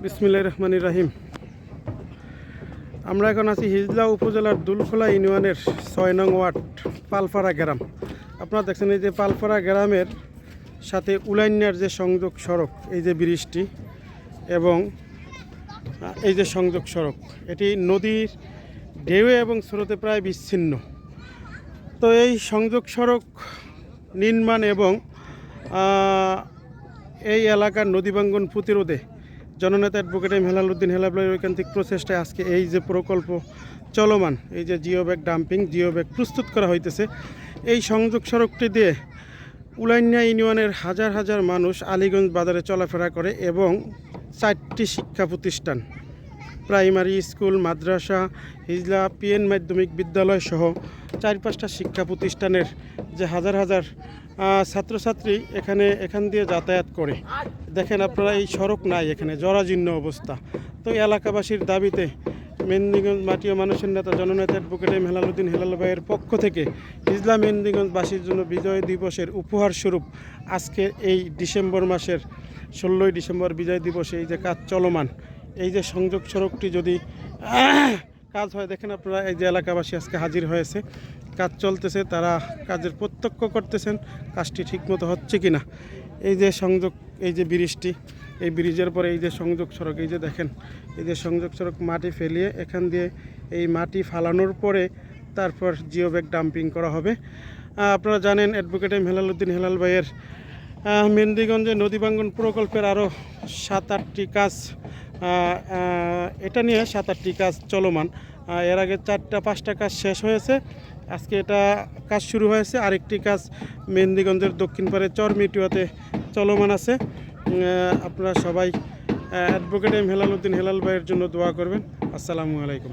বিসমিল্লাহির রহমানির রহিম। আমরা এখন আছি হিজলা উপজেলার দুলখোলা ইউনিয়নের ৬ নং ওয়ার্ড পালপাড়া গ্রাম। আপনারা দেখছেন এই যে পালপাড়া গ্রামের সাথে উলাইন্যার যে সংযোগ সড়ক, এই যে ব্রিজটি এবং এই যে সংযোগ সড়ক, এটি নদীর ঢেউয়ে এবং স্রোতে প্রায় বিচ্ছিন্ন। তো এই সংযোগ সড়ক নির্মাণ এবং এই এলাকার নদী ভাঙ্গন প্রতিরোধে জননেতা অ্যাডভোকেট এম হেলাল উদ্দিন হেলালের ঐকান্তিক প্রচেষ্টায় আজকে এই যে প্রকল্প চলমান, এই যে geo bag dumping, geo bag প্রস্তুত করা হইতেছে। এই সংযোগ সড়কটি দিয়ে উলাইন্যা ইউনিয়নের হাজার হাজার মানুষ আলীগঞ্জ বাজারে চলাফেরা করে এবং 4টি শিক্ষা প্রতিষ্ঠান, প্রাইমারি স্কুল, মাদ্রাসা, হিজলা, পিএন মাধ্যমিক বিদ্যালয় সহ 4-5টা শিক্ষা প্রতিষ্ঠানের যে হাজার হাজার ছাত্রছাত্রী এখান দিয়ে যাতায়াত করে। দেখেন আপনারা, এই সড়ক নাই, এখানে জরাজীর্ণ অবস্থা। তো এলাকাবাসীর দাবিতে মেহেন্দিগঞ্জ মাটি ও মানুষের নেতা জননেতা অ্যাডভোকেট এম হেলাল উদ্দিন হেলাল ভাইয়ের পক্ষ থেকে হিজলা মেহেন্দিগঞ্জবাসীর জন্য বিজয় দিবসের উপহার স্বরূপ আজকে এই ডিসেম্বর মাসের 16ই ডিসেম্বর বিজয় দিবসে এই যে কাজ চলমান, এই যে সংযোগ সড়কটি যদি কাজ হয়, দেখেন আপনারা এই যে এলাকাবাসী আজকে হাজির হয়েছে, কাজ চলতেছে, তারা কাজের প্রত্যক্ষ করতেছেন কাজটি ঠিকমতো হচ্ছে কি না। এই যে সংযোগ, এই যে ব্রিজটি, এই ব্রিজের পরে এই যে সংযোগ সড়ক, এই যে দেখেন এই যে সংযোগ সড়ক মাটি ফেলিয়ে এখান দিয়ে এই মাটি ফালানোর পরে তারপর জিও ব্যাগ ডাম্পিং করা হবে। আপনারা জানেন অ্যাডভোকেট এম হেলাল উদ্দিন হেলাল ভাইয়ের মেহেন্দিগঞ্জে নদী ভাঙ্গন প্রকল্পের আরও 7-8টি কাজ, এটা নিয়ে 7-8টি কাজ চলমান। এর আগে 4-5টা কাজ শেষ হয়েছে, আজকে এটা কাজ শুরু হয়েছে। আরেকটি কাজ মেহেন্দিগঞ্জের দক্ষিণ পারে চরমিটুয়াতে চলমান আছে। আপনারা সবাই অ্যাডভোকেট এম হেলাল উদ্দিন হেলাল ভাইয়ের জন্য দোয়া করবেন। আসসালামু আলাইকুম।